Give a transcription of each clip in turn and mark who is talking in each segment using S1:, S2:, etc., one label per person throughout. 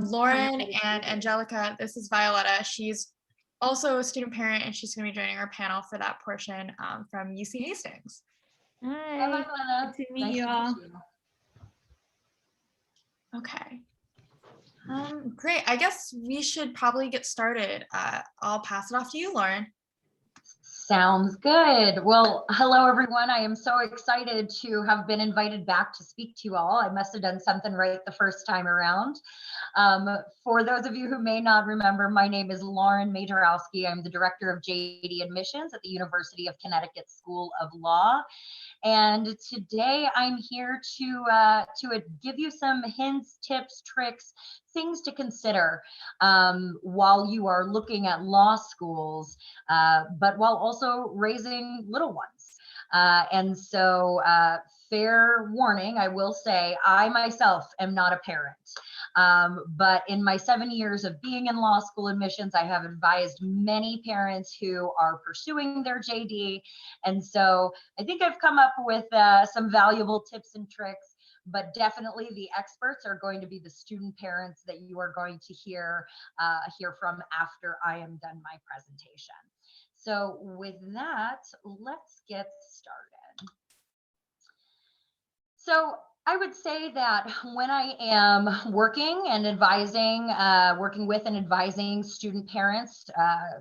S1: Lauren and Angelica, this is Violeta. She's also a student parent, and she's going to be joining our panel for that portion from UC Hastings.
S2: Hi,
S3: Violeta.
S2: good to meet you all.
S1: Okay. Great. I guess we should probably get started. I'll pass it off to you, Lauren.
S3: Sounds good. Well, hello, everyone. I am so excited to have been invited back to speak to you all. I must have done something right the first time around. For those of you who may not remember, my name is Lauren Majchrowski. I'm the director of JD Admissions at the University of Connecticut School of Law. And today I'm here to give you some hints, tips, tricks, things to consider while you are looking at law schools, but while also raising little ones. And so fair warning, I will say, I myself am not a parent. But in my 7 years of being in law school admissions, I have advised many parents who are pursuing their JD. And so I think I've come up with some valuable tips and tricks, but definitely the experts are going to be the student parents that you are going to hear from after I am done my presentation. So with that, let's get started. So I would say that when I am working and advising, working with and advising student parents,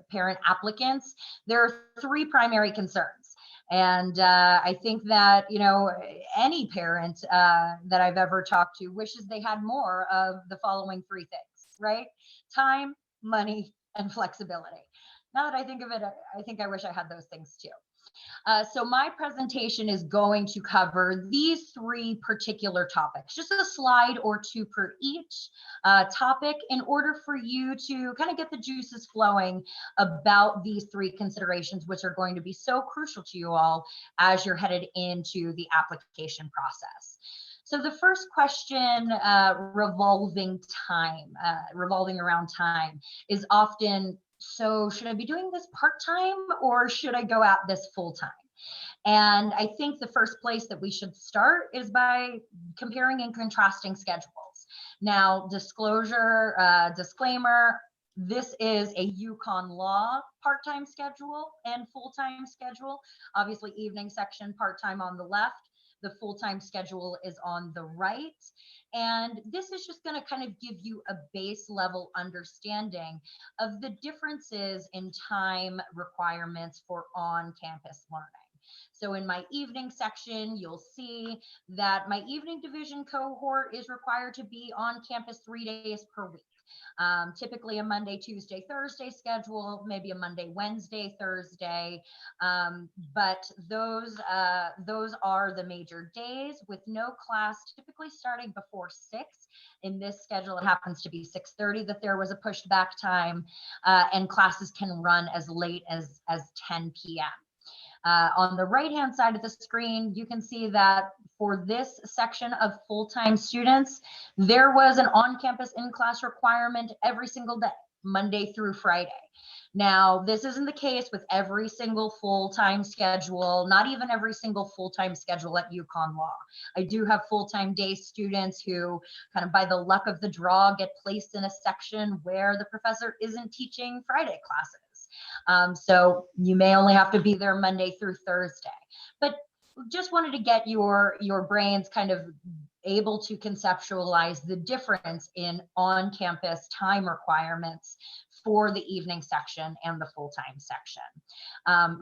S3: parent applicants, there are three primary concerns. And I think that, you know, any parent that I've ever talked to wishes they had more of the following three things, right? Time, money, and flexibility. Now that I think of it, I think I wish I had those things too. So my presentation is going to cover these three particular topics, just a slide or two per each topic in order for you to kind of get the juices flowing about these three considerations, which are going to be so crucial to you all as you're headed into the application process. So the first question, revolving around time, is often, so should I be doing this part-time or should I go at this full-time? And I think the first place that we should start is by comparing and contrasting schedules. Now, disclosure, disclaimer, this is a Uconn Law part-time schedule and full-time schedule. Obviously, evening section, part-time on the left. The full-time schedule is on the right. And this is just going to kind of give you a base level understanding of the differences in time requirements for on-campus learning. So in my evening section, you'll see that my evening division cohort is required to be on campus 3 days per week. Typically a Monday, Tuesday, Thursday schedule, maybe a Monday, Wednesday, Thursday. But those are the major days with no class, typically starting before 6. In this schedule, it happens to be 6:30 that there was a pushed back time, and classes can run as late as 10 p.m. On the right-hand side of the screen, you can see that for this section of full-time students, there was an on-campus in-class requirement every single day, Monday through Friday. Now, this isn't the case with every single full-time schedule, not even every single full-time schedule at Uconn Law. I do have full-time day students who kind of by the luck of the draw get placed in a section where the professor isn't teaching Friday classes. So you may only have to be there Monday through Thursday, but just wanted to get your brains kind of able to conceptualize the difference in on-campus time requirements for the evening section and the full-time section.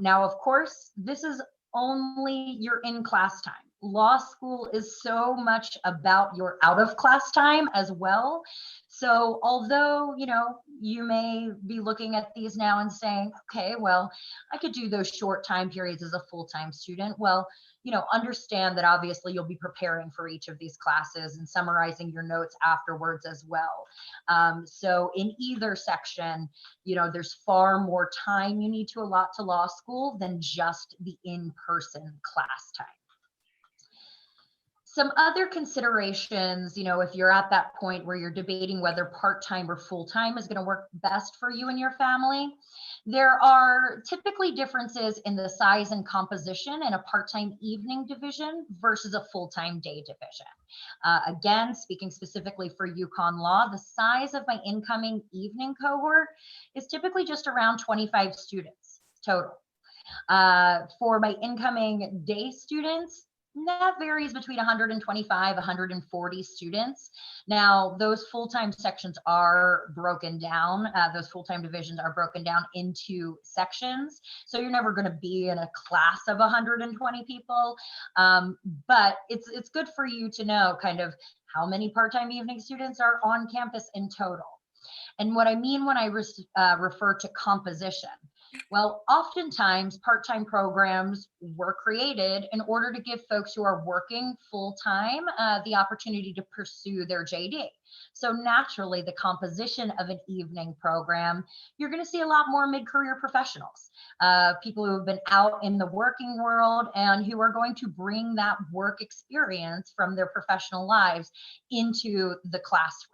S3: Now, of course, this is only your in-class time. Law school is so much about your out-of-class time as well. So although, you know, you may be looking at these now and saying, okay, well, I could do those short time periods as a full-time student. Well, you know, understand that obviously you'll be preparing for each of these classes and summarizing your notes afterwards as well. So in either section, you know, there's far more time you need to allot to law school than just the in-person class time. Some other considerations, if you're at that point where you're debating whether part-time or full-time is going to work best for you and your family, there are typically differences in the size and composition in a part-time evening division versus a full-time day division. Again, speaking specifically for Uconn Law, the size of my incoming evening cohort is typically just around 25 students total. For my incoming day students, that varies between 125, 140 students. Now, those full-time sections are broken down. Those full-time divisions are broken down into sections. So you're never going to be in a class of 120 people. But it's good for you to know kind of how many part-time evening students are on campus in total. And what I mean when I refer to composition, well, oftentimes part-time programs were created in order to give folks who are working full-time the opportunity to pursue their JD. So naturally, the composition of an evening program, you're going to see a lot more mid-career professionals, people who have been out in the working world and who are going to bring that work experience from their professional lives into the classroom.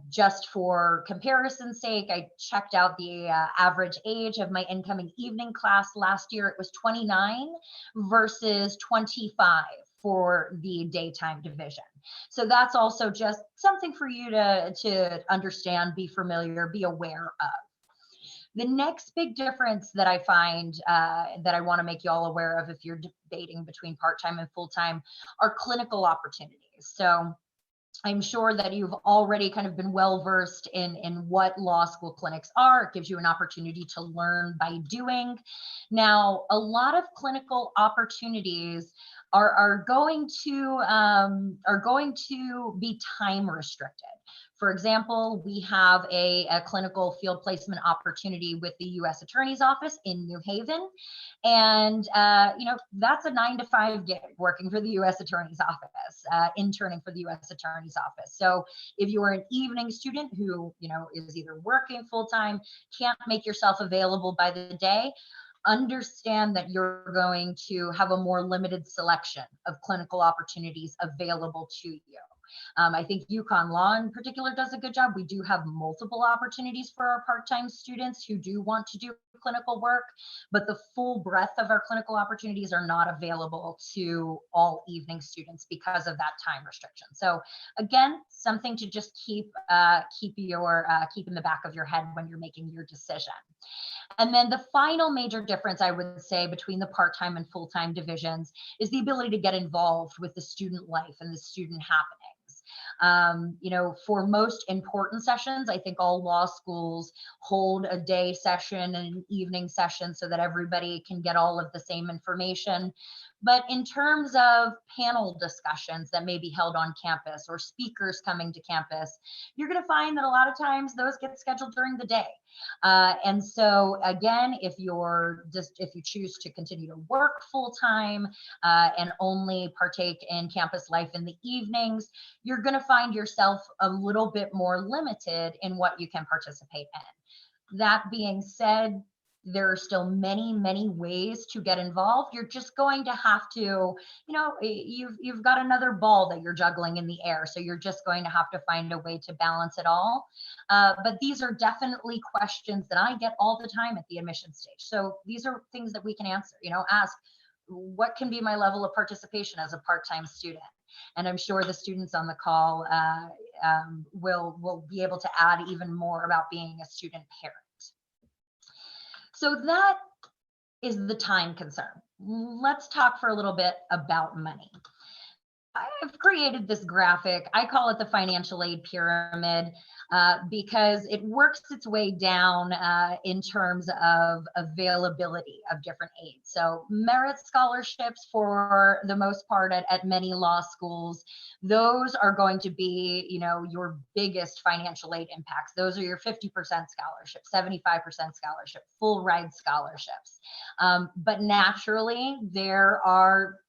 S3: Just for comparison's sake, I checked out the average age of my incoming evening class last year. It was 29 versus 25 for the daytime division. So that's also just something for you to understand, be familiar, be aware of. The next big difference that I find that I want to make you all aware of if you're debating between part-time and full-time are clinical opportunities. So I'm sure that you've already kind of been well versed in what law school clinics are. It gives you an opportunity to learn by doing. Now, a lot of clinical opportunities are going to be time restricted. For example, we have a clinical field placement opportunity with the U.S. Attorney's Office in New Haven. And, that's a 9-to-5 gig working for the U.S. Attorney's Office, interning for the U.S. Attorney's Office. So if you are an evening student who, is either working full-time, can't make yourself available by the day, understand that you're going to have a more limited selection of clinical opportunities available to you. I think Uconn Law in particular does a good job. We do have multiple opportunities for our part-time students who do want to do clinical work, but the full breadth of our clinical opportunities are not available to all evening students because of that time restriction. So again, something to just keep in the back of your head when you're making your decision. And then the final major difference I would say between the part-time and full-time divisions is the ability to get involved with the student life and the student happenings. For most important sessions, I think all law schools hold a day session and an evening session so that everybody can get all of the same information. But in terms of panel discussions that may be held on campus or speakers coming to campus, you're going to find that a lot of times those get scheduled during the day. And so again, if you choose to continue to work full time and only partake in campus life in the evenings, you're going to find yourself a little bit more limited in what you can participate in. That being said, there are still many, many ways to get involved. You're just going to have to, you've got another ball that you're juggling in the air. So you're just going to have to find a way to balance it all. But these are definitely questions that I get all the time at the admission stage. So these are things that we can answer, ask, what can be my level of participation as a part-time student? And I'm sure the students on the call will be able to add even more about being a student parent. So that is the time concern. Let's talk for a little bit about money. I've created this graphic. I call it the financial aid pyramid because it works its way down in terms of availability of different aids. So merit scholarships, for the most part at many law schools, those are going to be, your biggest financial aid impacts. Those are your 50% scholarship, 75% scholarship, full ride scholarships. But naturally, there are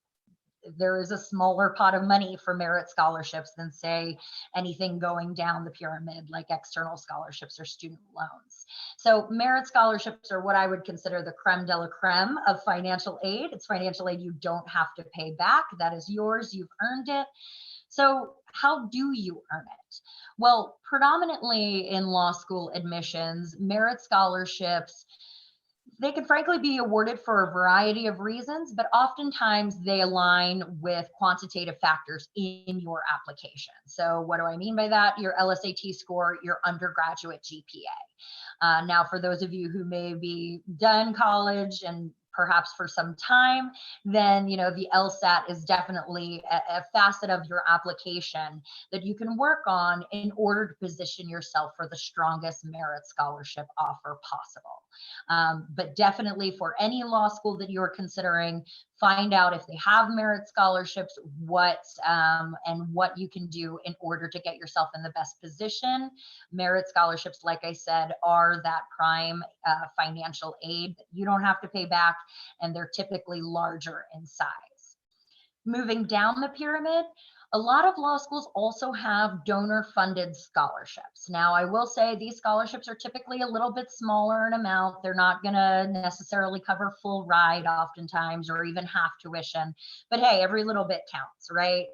S3: there is a smaller pot of money for merit scholarships than, say, anything going down the pyramid like external scholarships or student loans. So merit scholarships are what I would consider the creme de la creme of financial aid. It's financial aid you don't have to pay back. That is yours. You've earned it. So how do you earn it? Well, predominantly in law school admissions, merit scholarships, they can frankly be awarded for a variety of reasons, but oftentimes they align with quantitative factors in your application. So what do I mean by that? Your LSAT score, your undergraduate GPA. Now, for those of you who may be done college and perhaps for some time, then the LSAT is definitely a facet of your application that you can work on in order to position yourself for the strongest merit scholarship offer possible. But definitely for any law school that you're considering, find out if they have merit scholarships, what you can do in order to get yourself in the best position. Merit scholarships, like I said, are that prime financial aid that you don't have to pay back, and they're typically larger in size. Moving down the pyramid, a lot of law schools also have donor-funded scholarships. Now, I will say these scholarships are typically a little bit smaller in amount. They're not going to necessarily cover full ride oftentimes, or even half tuition. But hey, every little bit counts, right?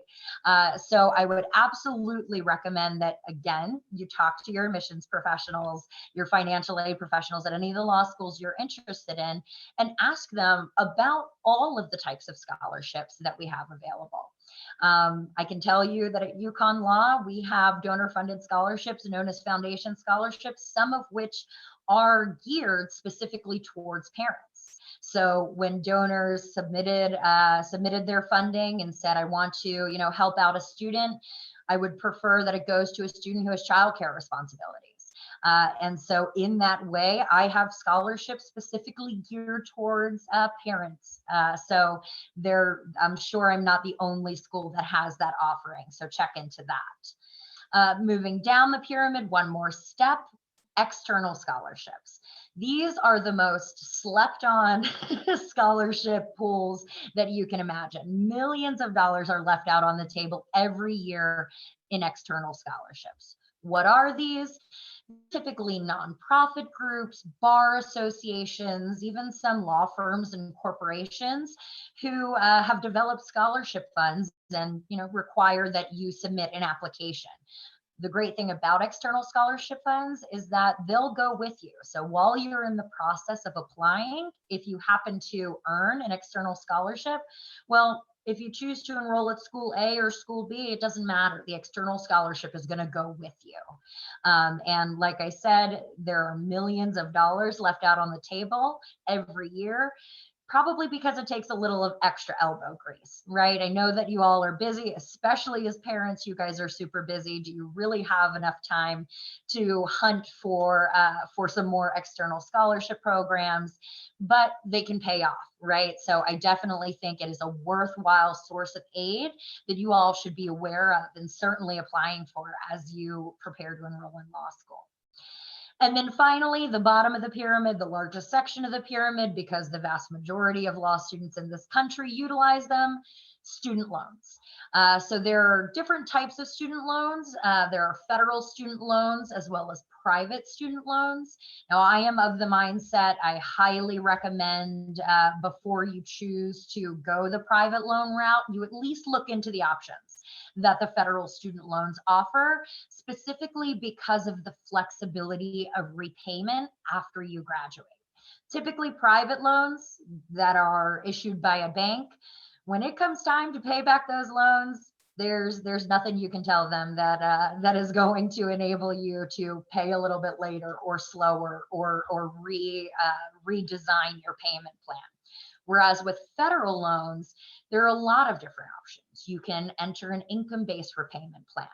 S3: So I would absolutely recommend that, again, you talk to your admissions professionals, your financial aid professionals at any of the law schools you're interested in, and ask them about all of the types of scholarships that we have available. I can tell you that at Uconn Law, we have donor-funded scholarships known as foundation scholarships, some of which are geared specifically towards parents. So when donors submitted their funding and said, I want to, help out a student, I would prefer that it goes to a student who has childcare responsibilities. And so in that way, I have scholarships specifically geared towards parents. So I'm sure I'm not the only school that has that offering. So check into that. Moving down the pyramid, one more step, external scholarships. These are the most slept on scholarship pools that you can imagine. Millions of dollars are left out on the table every year in external scholarships. What are these? Typically nonprofit groups, bar associations, even some law firms and corporations who have developed scholarship funds and require that you submit an application. The great thing about external scholarship funds is that they'll go with you. So while you're in the process of applying, if you happen to earn an external scholarship, well, if you choose to enroll at school A or school B, it doesn't matter. The external scholarship is going to go with you. And like I said, there are millions of dollars left out on the table every year, probably because it takes a little of extra elbow grease, right? I know that you all are busy, especially as parents. You guys are super busy. Do you really have enough time to hunt for some more external scholarship programs? But they can pay off, right? So I definitely think it is a worthwhile source of aid that you all should be aware of and certainly applying for as you prepare to enroll in law school. And then finally, the bottom of the pyramid, the largest section of the pyramid, because the vast majority of law students in this country utilize them, student loans. So there are different types of student loans. There are federal student loans as well as private student loans. Now, I am of the mindset I highly recommend before you choose to go the private loan route, you at least look into the options that the federal student loans offer, specifically because of the flexibility of repayment after you graduate. Typically, private loans that are issued by a bank, when it comes time to pay back those loans, there's nothing you can tell them that is going to enable you to pay a little bit later or slower or redesign your payment plan. Whereas with federal loans, there are a lot of different options. You can enter an income-based repayment plan,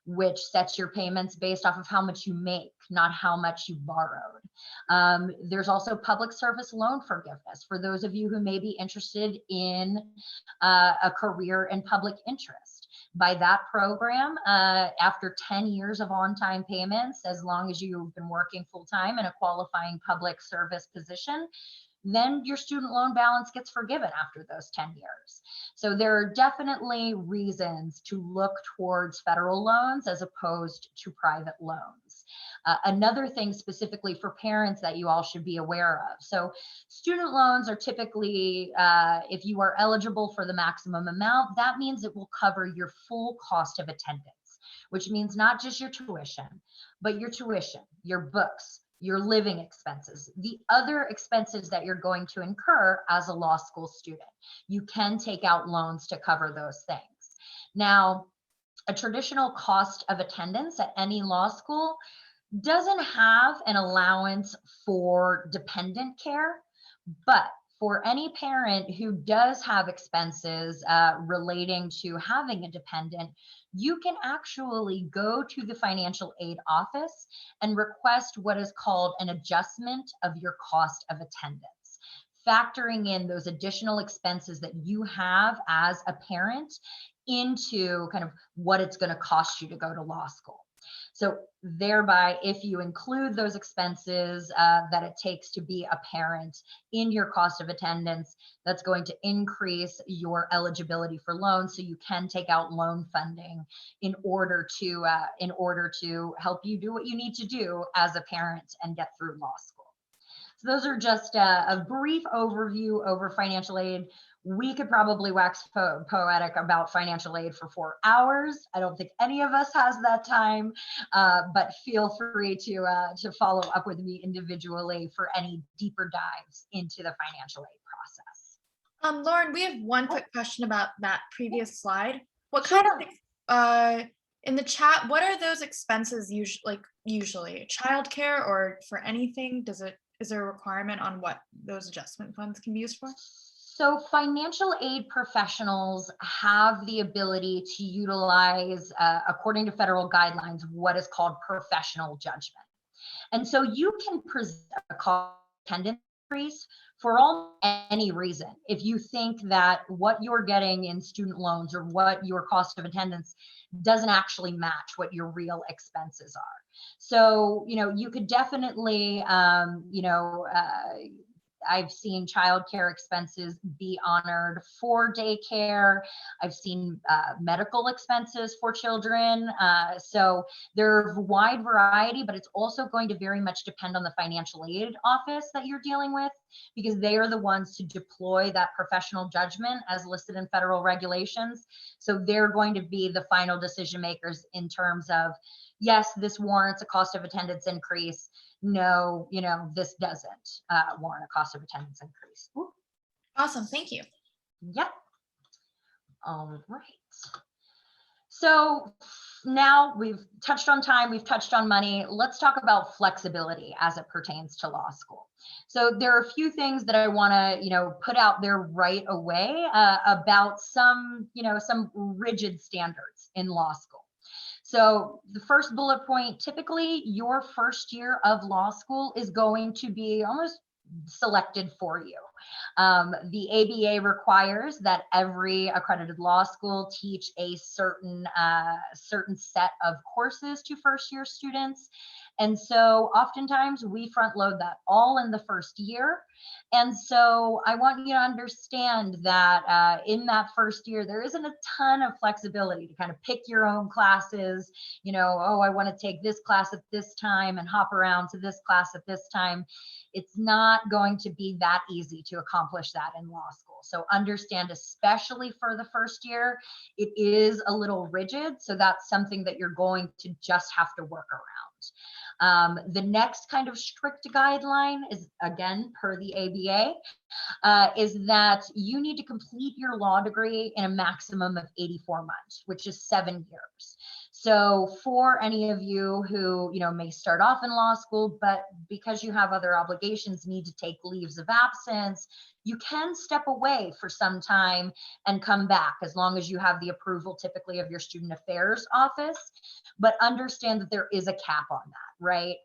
S3: which sets your payments based off of how much you make, not how much you borrowed. There's also public service loan forgiveness for those of you who may be interested in a career in public interest. By that program, after 10 years of on-time payments, as long as you've been working full-time in a qualifying public service position, then your student loan balance gets forgiven after those 10 years. So there are definitely reasons to look towards federal loans as opposed to private loans. Another thing specifically for parents that you all should be aware of. So student loans are typically, if you are eligible for the maximum amount, that means it will cover your full cost of attendance, which means not just your tuition, but your books, your living expenses, the other expenses that you're going to incur as a law school student. You can take out loans to cover those things. Now, a traditional cost of attendance at any law school doesn't have an allowance for dependent care, but for any parent who does have expenses relating to having a dependent, you can actually go to the financial aid office and request what is called an adjustment of your cost of attendance, factoring in those additional expenses that you have as a parent into kind of what it's going to cost you to go to law school. So thereby, if you include those expenses that it takes to be a parent in your cost of attendance, that's going to increase your eligibility for loans, so you can take out loan funding in order to help you do what you need to do as a parent and get through law school. So those are just a brief overview over financial aid. We could probably wax poetic about financial aid for 4 hours. I don't think any of us has that time, but feel free to follow up with me individually for any deeper dives into the financial aid process.
S1: Lauren, we have one quick question about that previous slide. What kind of, in the chat, what are those expenses usually? Childcare or for anything? Is there a requirement on what those adjustment funds can be used for?
S3: So financial aid professionals have the ability to utilize, according to federal guidelines, what is called professional judgment. And so you can present a cost of attendance increase for any reason. If you think that what you're getting in student loans or what your cost of attendance doesn't actually match what your real expenses are. So, you could definitely, I've seen childcare expenses be honored for daycare. I've seen medical expenses for children. So there's a wide variety, but it's also going to very much depend on the financial aid office that you're dealing with, because they are the ones to deploy that professional judgment as listed in federal regulations. So they're going to be the final decision makers in terms of, yes, this warrants a cost of attendance increase. No, this doesn't warrant a cost of attendance increase. Ooh.
S1: Awesome, thank you.
S3: Yep. All right. So now we've touched on time, we've touched on money. Let's talk about flexibility as it pertains to law school. So there are a few things that I want to, put out there right away about some rigid standards in law school. So the first bullet point, typically your first year of law school is going to be almost selected for you. The ABA requires that every accredited law school teach a certain set of courses to first year students. And so oftentimes we front load that all in the first year. And so I want you to understand that in that first year, there isn't a ton of flexibility to kind of pick your own classes, I want to take this class at this time and hop around to this class at this time. It's not going to be that easy to accomplish that in law school. So understand, especially for the first year, it is a little rigid. So that's something that you're going to just have to work around. The next kind of strict guideline is, again, per the ABA, is that you need to complete your law degree in a maximum of 84 months, which is 7 years. So for any of you who, may start off in law school, but because you have other obligations, need to take leaves of absence, you can step away for some time and come back as long as you have the approval typically of your student affairs office. But understand that there is a cap on that, right?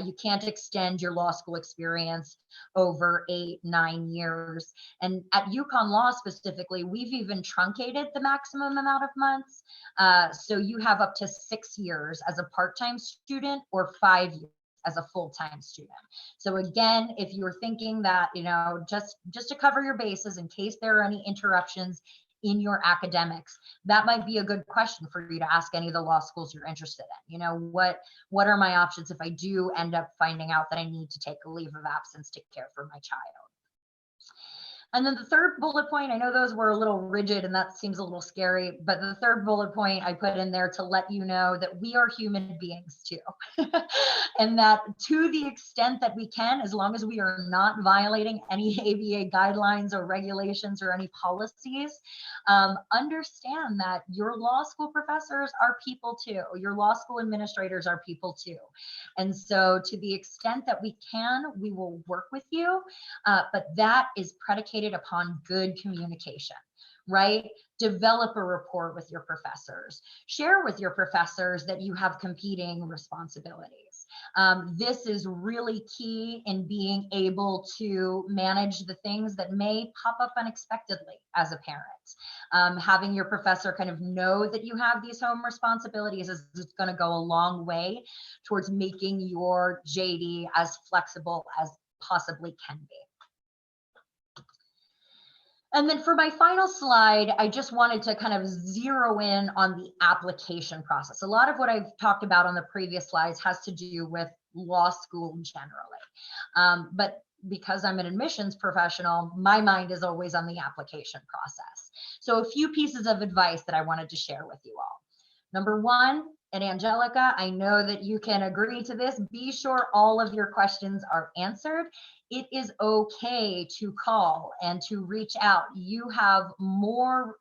S3: You can't extend your law school experience over 8-9 years. And at Uconn Law specifically, we've even truncated the maximum amount of months. So you have up to 6 years as a part-time student or 5 years as a full-time student. So again, if you're thinking that, just to cover your bases in case there are any interruptions in your academics, that might be a good question for you to ask any of the law schools you're interested in. What are my options if I do end up finding out that I need to take a leave of absence to care for my child? And then the third bullet point, I know those were a little rigid and that seems a little scary, but the third bullet point I put in there to let you know that we are human beings too. And that to the extent that we can, as long as we are not violating any ABA guidelines or regulations or any policies, understand that your law school professors are people too. Your law school administrators are people too. And so to the extent that we can, we will work with you, but that is predicated upon good communication, right? Develop a rapport with your professors. Share with your professors that you have competing responsibilities. This is really key in being able to manage the things that may pop up unexpectedly as a parent. Having your professor kind of know that you have these home responsibilities is going to go a long way towards making your JD as flexible as possibly can be. And then for my final slide, I just wanted to kind of zero in on the application process. A lot of what I've talked about on the previous slides has to do with law school generally. But because I'm an admissions professional, my mind is always on the application process. So a few pieces of advice that I wanted to share with you all. Number one, and Angelica, I know that you can agree to this, be sure all of your questions are answered. It is okay to call and to reach out. You have more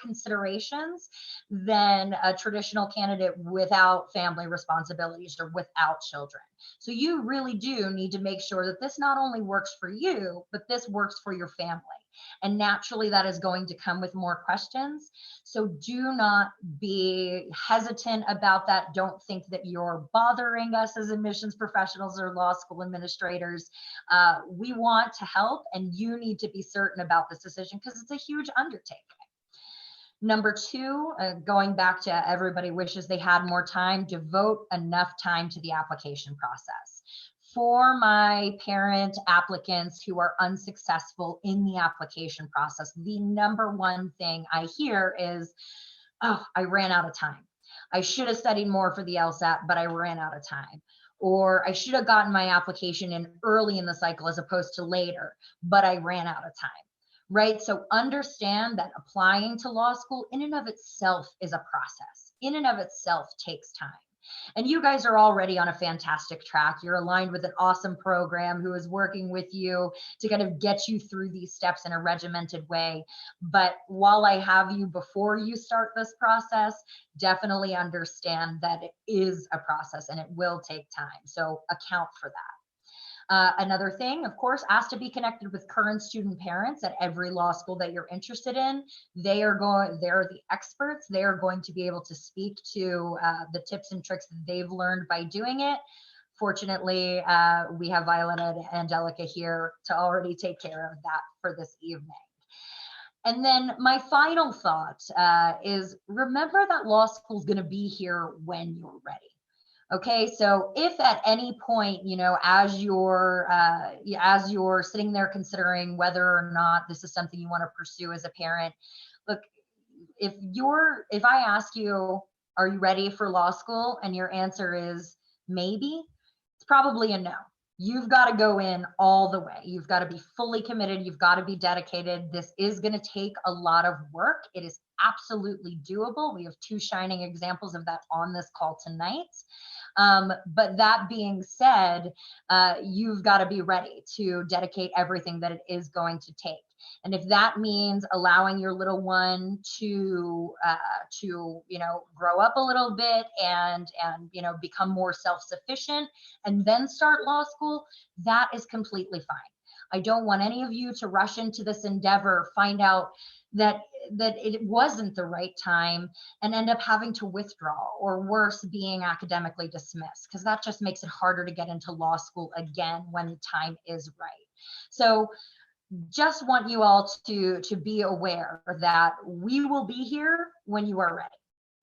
S3: considerations than a traditional candidate without family responsibilities or without children. So you really do need to make sure that this not only works for you, but this works for your family. And naturally, that is going to come with more questions. So do not be hesitant about that. Don't think that you're bothering us as admissions professionals or law school administrators. We want to help, and you need to be certain about this decision because it's a huge undertaking. Number two, going back to everybody wishes they had more time, devote enough time to the application process. For my parent applicants who are unsuccessful in the application process, the number one thing I hear is, oh, I ran out of time. I should have studied more for the LSAT, but I ran out of time. Or I should have gotten my application in early in the cycle as opposed to later, but I ran out of time, right? So understand that applying to law school in and of itself is a process. In and of itself takes time. And you guys are already on a fantastic track. You're aligned with an awesome program who is working with you to kind of get you through these steps in a regimented way. But while I have you before you start this process, definitely understand that it is a process and it will take time. So account for that. Another thing, of course, ask to be connected with current student parents at every law school that you're interested in. They're the experts. They are going to be able to speak to the tips and tricks that they've learned by doing it. Fortunately, we have Violeta and Angelica here to already take care of that for this evening. And then my final thought is remember that law school is going to be here when you're ready. Okay, so if at any point, as you're sitting there considering whether or not this is something you want to pursue as a parent, look, if I ask you, are you ready for law school? And your answer is maybe, it's probably a no. You've got to go in all the way. You've got to be fully committed. You've got to be dedicated. This is going to take a lot of work. It is absolutely doable. We have two shining examples of that on this call tonight. But that being said, you've got to be ready to dedicate everything that it is going to take. And if that means allowing your little one to grow up a little bit and become more self-sufficient and then start law school, that is completely fine. I don't want any of you to rush into this endeavor, find out that it wasn't the right time and end up having to withdraw, or worse, being academically dismissed, because that just makes it harder to get into law school again when the time is right. So just want you all to be aware that we will be here when you are ready.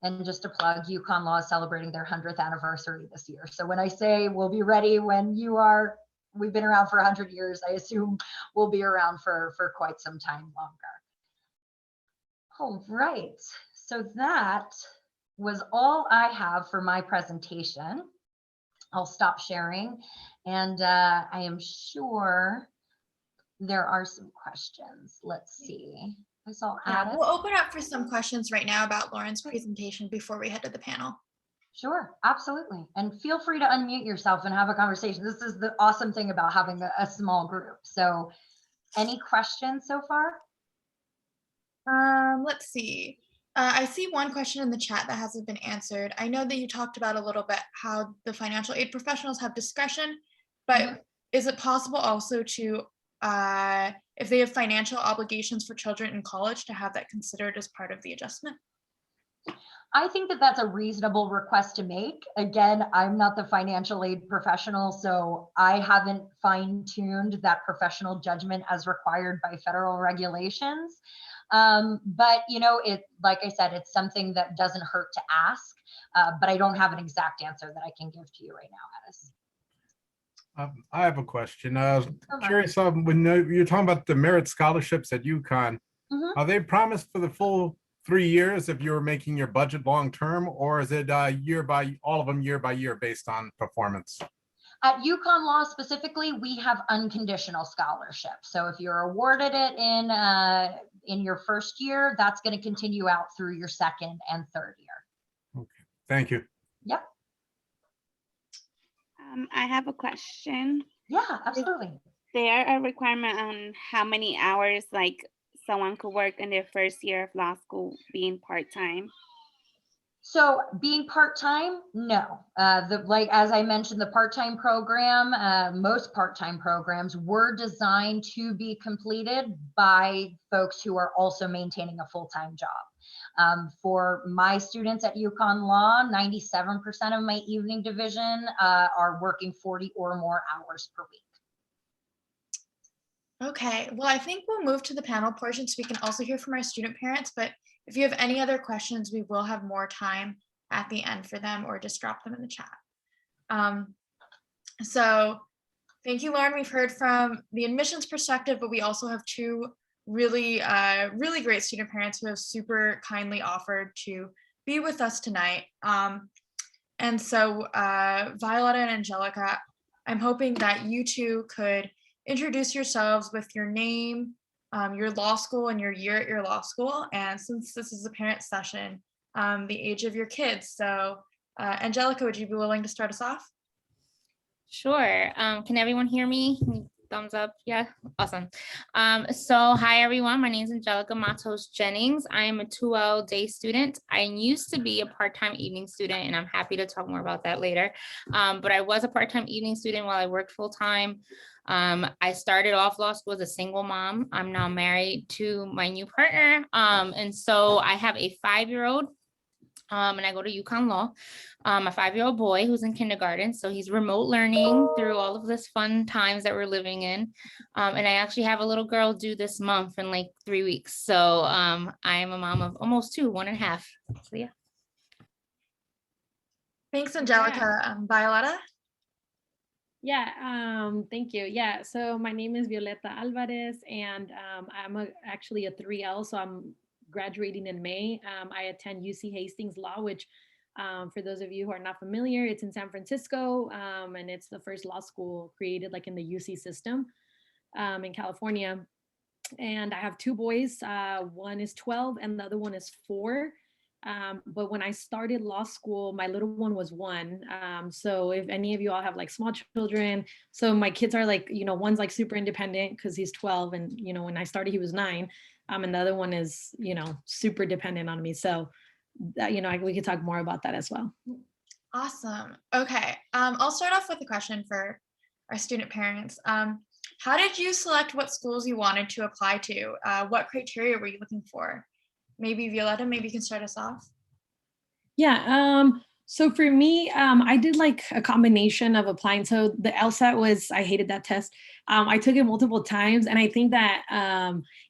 S3: And just to plug, Uconn Law is celebrating their 100th anniversary this year. So when I say we'll be ready when you are, we've been around for 100 years, I assume we'll be around for quite some time longer. All right, so that was all I have for my presentation. I'll stop sharing, and I am sure there are some questions. Let's see. I saw Addis.
S1: We'll open up for some questions right now about Lauren's presentation before we head to the panel.
S3: Sure, absolutely. And feel free to unmute yourself and have a conversation. This is the awesome thing about having a small group. So any questions so far?
S1: Let's see. I see one question in the chat that hasn't been answered. I know that you talked about a little bit how the financial aid professionals have discretion, but is it possible also to, if they have financial obligations for children in college, to have that considered as part of the adjustment?
S3: I think that that's a reasonable request to make. Again, I'm not the financial aid professional, so I haven't fine-tuned that professional judgment as required by federal regulations. But you know, like I said, it's something that doesn't hurt to ask, but I don't have an exact answer that I can give to you right now, Addis.
S2: I have a question. I was curious, when you're talking about the merit scholarships at Uconn, are they promised for the full 3 years if you're making your budget long-term, or is it all of them year by year based on performance?
S3: At Uconn Law specifically, we have unconditional scholarships. So if you're awarded it in your first year, that's going to continue out through your second and third year.
S2: Okay, thank you.
S3: Yep.
S4: I have a question.
S3: Yeah, absolutely.
S4: Is there a requirement on how many hours like someone could work in their first year of law school being part-time?
S3: So being part-time, no. Like as I mentioned, the part-time program, most part-time programs were designed to be completed by folks who are also maintaining a full-time job. For my students at Uconn Law, 97% of my evening division are working 40 or more hours per week.
S1: Okay, well, I think we'll move to the panel portion so we can also hear from our student parents, but if you have any other questions, we will have more time at the end for them, or just drop them in the chat. So thank you, Lauren. We've heard from the admissions perspective, but we also have two really great student parents who have super kindly offered to be with us tonight. And so Violeta and Angelica, I'm hoping that you two could introduce yourselves with your name, your law school, and your year at your law school. And since this is a parent session, the age of your kids. So Angelica, would you be willing to start us off?
S5: Sure. Can everyone hear me? Thumbs up. Yeah, awesome. So hi, everyone. My name is Angelica Matos Jennings. I am a 2L day student. I used to be a part-time evening student, and I'm happy to talk more about that later. But I was a part-time evening student while I worked full-time. I started off law school as a single mom. I'm now married to my new partner. And so I have a 5-year-old. And I go to Uconn Law, a 5-year-old boy who's in kindergarten. So he's remote learning through all of this fun times that we're living in. And I actually have a little girl due this month in like 3 weeks. So I am a mom of almost 2, 1.5. So yeah.
S1: Thanks, Angelica. Violeta?
S6: Yeah, thank you. Yeah, so my name is Violeta Alvarez, and I'm actually a 3L, so I'm graduating in May. I attend UC Hastings Law, which for those of you who are not familiar, it's in San Francisco, and it's the first law school created like in the UC system in California. And I have 2 boys, one is 12 and the other one is 4. But when I started law school, my little one was 1. So if any of you all have like small children, so my kids are like, you know, one's like super independent because he's 12, and you know, when I started he was 9. And the other one is, you know, super dependent on me. So, you know, we could talk more about that as well.
S1: Awesome. Okay. I'll start off with a question for our student parents. How did you select what schools you wanted to apply to? What criteria were you looking for? Maybe Violeta, maybe you can start us off.
S6: Yeah. So for me, I did like a combination of applying. So the LSAT was, I hated that test. I took it multiple times, and I think that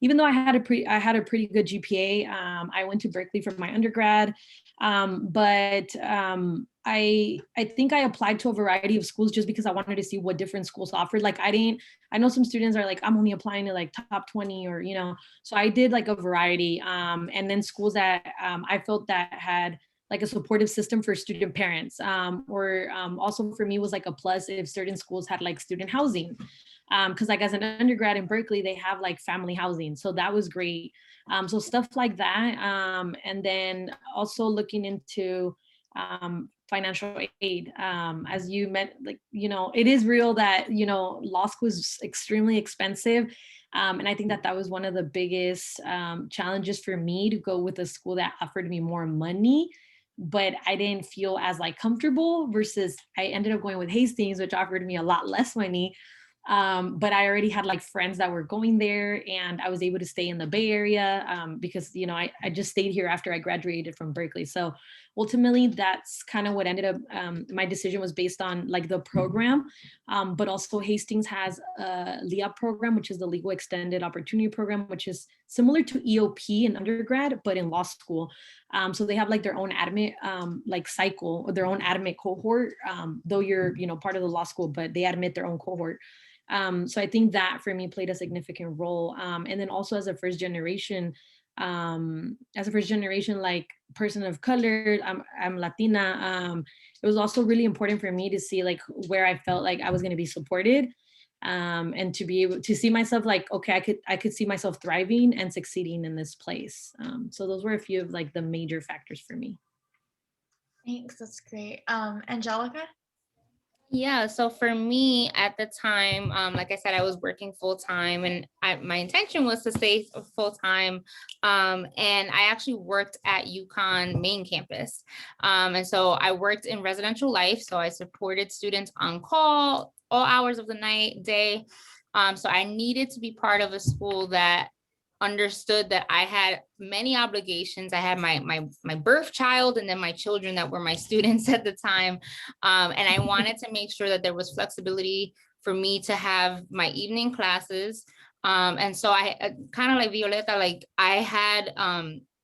S6: even though I had a pretty good GPA, I went to Berkeley for my undergrad. I think I applied to a variety of schools just because I wanted to see what different schools offered. Like I know some students are like, I'm only applying to like top 20 or, so I did like a variety. And then schools that I felt that had like a supportive system for student parents, or also for me was like a plus if certain schools had like student housing. Because like as an undergrad in Berkeley, they have like family housing. So that was great. So stuff like that. And then also looking into financial aid. As you meant, like, it is real that, law school is extremely expensive. And I think that that was one of the biggest challenges for me, to go with a school that offered me more money, but I didn't feel as like comfortable, versus I ended up going with Hastings, which offered me a lot less money. But I already had like friends that were going there, and I was able to stay in the Bay Area because, I just stayed here after I graduated from Berkeley. So ultimately, that's kind of what ended up, my decision was based on like the program, but also Hastings has a LEOP program, which is the Legal Extended Opportunity Program, which is similar to EOP in undergrad, but in law school. So they have like their own admit like cycle, or their own admit cohort, though you're, part of the law school, but they admit their own cohort. So I think that for me played a significant role. And then also as a first generation like person of color, I'm Latina. It was also really important for me to see like where I felt like I was going to be supported, and to be able to see myself like, okay, I could see myself thriving and succeeding in this place. So those were a few of like the major factors for me.
S1: Thanks, that's great. Angelica?
S5: Yeah, so for me at the time, like I said, I was working full time, and my intention was to stay full time. And I actually worked at Uconn main campus. And so I worked in residential life. So I supported students on call all hours of the night, day. So I needed to be part of a school that understood that I had many obligations. I had my birth child, and then my children that were my students at the time. And I wanted to make sure that there was flexibility for me to have my evening classes. And so I kind of like Violeta, like I had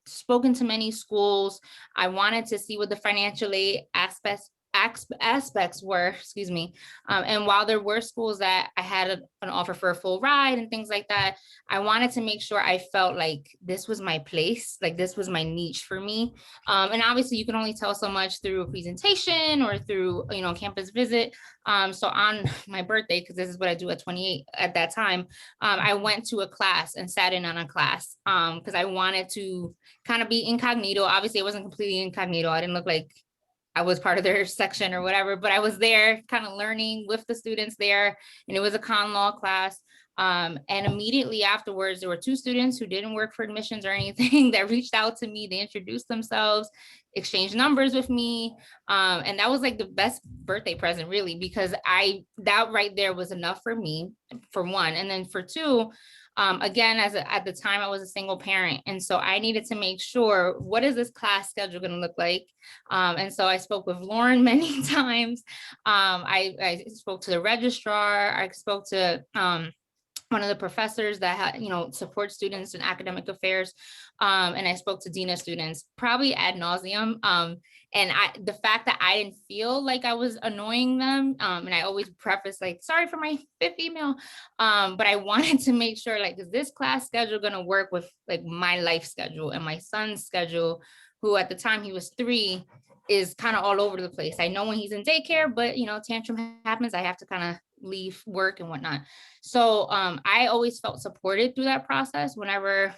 S5: spoken to many schools. I wanted to see what the financial aid aspects were, excuse me. And while there were schools that I had an offer for a full ride and things like that, I wanted to make sure I felt like this was my place, like this was my niche for me. And obviously you can only tell so much through a presentation or through, campus visit. So on my birthday, because this is what I do at 28 at that time, I went to a class and sat in on a class because I wanted to kind of be incognito. Obviously, it wasn't completely incognito. I didn't look like I was part of their section or whatever, but I was there kind of learning with the students there, and it was a con law class. And immediately afterwards, there were two students who didn't work for admissions or anything that reached out to me. They introduced themselves, exchanged numbers with me. And that was like the best birthday present, really, because that right there was enough for me, for one. And then for two, again, at the time I was a single parent. And so I needed to make sure, what is this class schedule going to look like? And so I spoke with Lauren many times. I spoke to the registrar. I spoke to one of the professors that support students in academic affairs. And I spoke to Dina students probably ad nauseum. And the fact that I didn't feel like I was annoying them, and I always preface like, sorry for my fifth email, but I wanted to make sure, like, is this class schedule going to work with like my life schedule and my son's schedule, who at the time he was 3, is kind of all over the place. I know when he's in daycare, but tantrum happens. I have to kind of leave work and whatnot. So I always felt supported through that process whenever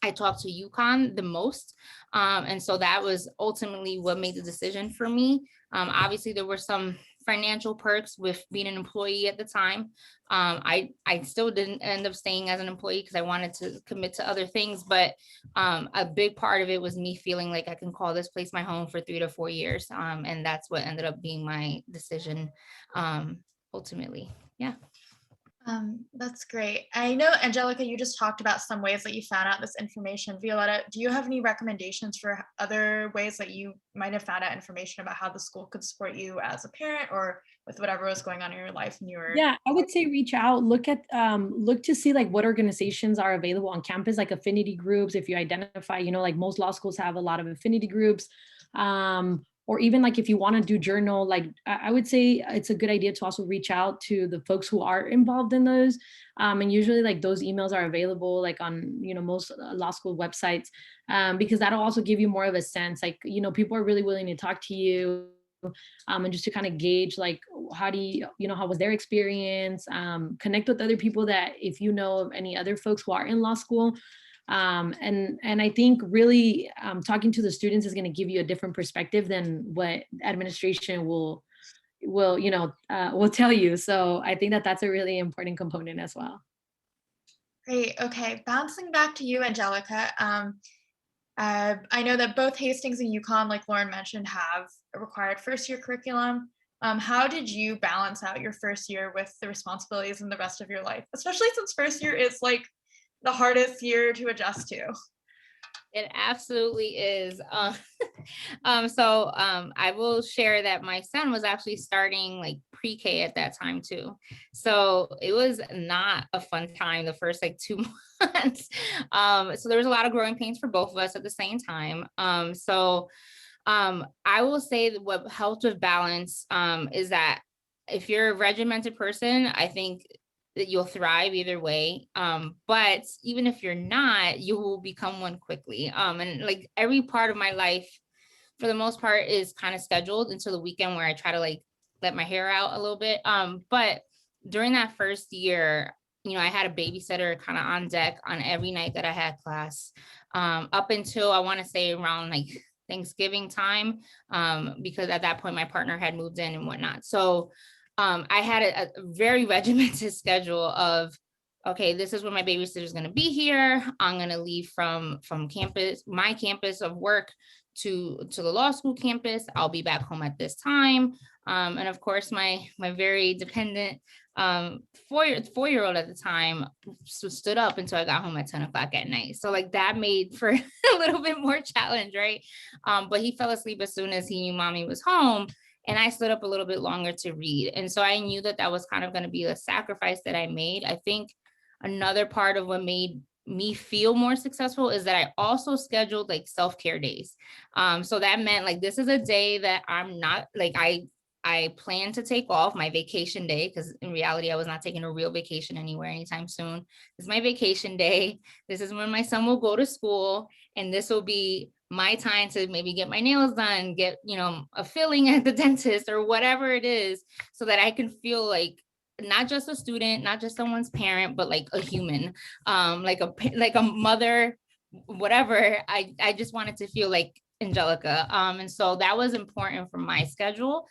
S5: I talked to Uconn the most. And so that was ultimately what made the decision for me. Obviously, there were some financial perks with being an employee at the time. I still didn't end up staying as an employee because I wanted to commit to other things. But a big part of it was me feeling like I can call this place my home for 3 to 4 years. And that's what ended up being my decision ultimately. Yeah.
S1: That's great. I know, Angelica, you just talked about some ways that you found out this information. Violeta, do you have any recommendations for other ways that you might have found out information about how the school could support you as a parent or with whatever was going on in your life when you were?
S6: Yeah, I would say reach out, look to see like what organizations are available on campus, like affinity groups. If you identify, like most law schools have a lot of affinity groups. Or even like if you want to do journal, like I would say it's a good idea to also reach out to the folks who are involved in those. And usually like those emails are available like on, most law school websites, because that'll also give you more of a sense, like, people are really willing to talk to you. And just to kind of gauge like how do how was their experience, connect with other people that if you know of any other folks who are in law school. And I think really talking to the students is going to give you a different perspective than what administration will tell you. So I think that that's a really important component as well.
S1: Great. Okay. Bouncing back to you, Angelica. I know that both Hastings and Uconn, like Lauren mentioned, have a required first-year curriculum. How did you balance out your first year with the responsibilities in the rest of your life, especially since first year is like the hardest year to adjust to?
S5: It absolutely is. I will share that my son was actually starting like pre-K at that time too. So it was not a fun time the first like 2 months. So there was a lot of growing pains for both of us at the same time. I will say that what helped with balance is that if you're a regimented person, I think that you'll thrive either way. But even if you're not, you will become one quickly. And like every part of my life, for the most part, is kind of scheduled until the weekend where I try to like let my hair out a little bit. But during that first year, I had a babysitter kind of on deck on every night that I had class, up until I want to say around like Thanksgiving time, because at that point my partner had moved in and whatnot. So I had a very regimented schedule of, okay, this is when my babysitter is going to be here. I'm going to leave from campus, my campus of work to the law school campus. I'll be back home at this time. And of course, my very dependent 4-year-old at the time stood up until I got home at 10 o'clock at night. So like that made for a little bit more challenge, right? But he fell asleep as soon as he knew mommy was home. And I stood up a little bit longer to read. And so I knew that that was kind of going to be a sacrifice that I made. I think another part of what made me feel more successful is that I also scheduled like self-care days. So that meant like, this is a day that I'm not like, I plan to take off my vacation day, because in reality, I was not taking a real vacation anywhere anytime soon. This is my vacation day. This is when my son will go to school, and this will be my time to maybe get my nails done, get, a filling at the dentist or whatever it is, so that I can feel like not just a student, not just someone's parent, but like a human, like a mother, whatever. I just wanted to feel like Angelica. And so that was important for my schedule.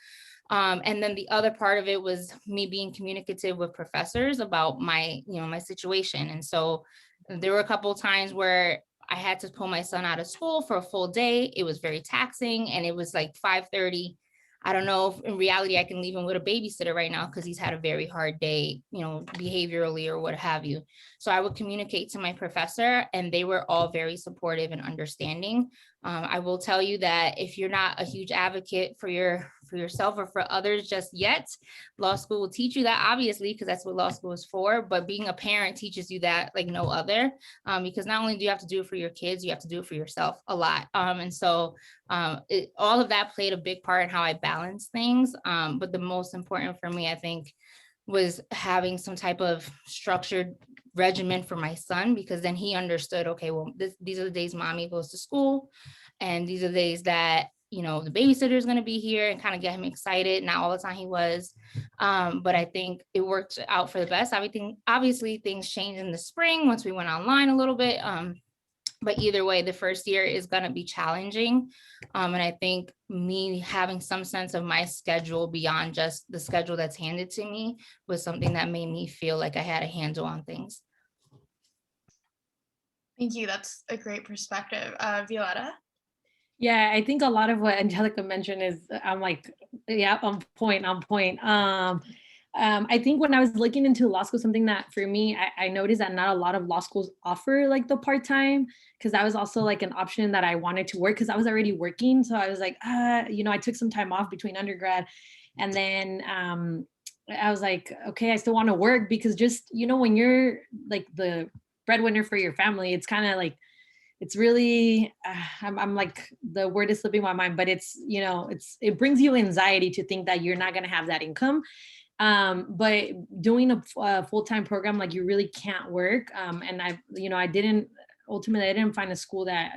S5: And then the other part of it was me being communicative with professors about my situation. And so there were a couple of times where I had to pull my son out of school for a full day. It was very taxing, and it was like 5:30. I don't know if in reality I can leave him with a babysitter right now because he's had a very hard day, behaviorally or what have you. So I would communicate to my professor, and they were all very supportive and understanding. I will tell you that if you're not a huge advocate for yourself or for others just yet, law school will teach you that, obviously, because that's what law school is for. But being a parent teaches you that like no other, because not only do you have to do it for your kids, you have to do it for yourself a lot. And so all of that played a big part in how I balance things. But the most important for me, I think, was having some type of structured regimen for my son, because then he understood, okay, well, these are the days mommy goes to school, and these are the days that the babysitter is going to be here, and kind of get him excited. Not all the time he was, but I think it worked out for the best. Obviously things changed in the spring once we went online a little bit, but either way, the first year is going to be challenging. And I think me having some sense of my schedule beyond just the schedule that's handed to me was something that made me feel like I had a handle on things.
S1: Thank you. That's a great perspective. Violeta?
S6: Yeah, I think a lot of what Angelica mentioned is, I'm like, yeah, on point. I think when I was looking into law school, something that for me, I noticed that not a lot of law schools offer like the part-time, because that was also like an option that I wanted to work because I was already working. So I was like, I took some time off between undergrad, and then I was like, okay, I still want to work because just, when you're like the breadwinner for your family, it's kind of like, it's really, I'm like, the word is slipping my mind, but it's, it brings you anxiety to think that you're not going to have that income. But doing a full-time program, like you really can't work. And I didn't find a school that,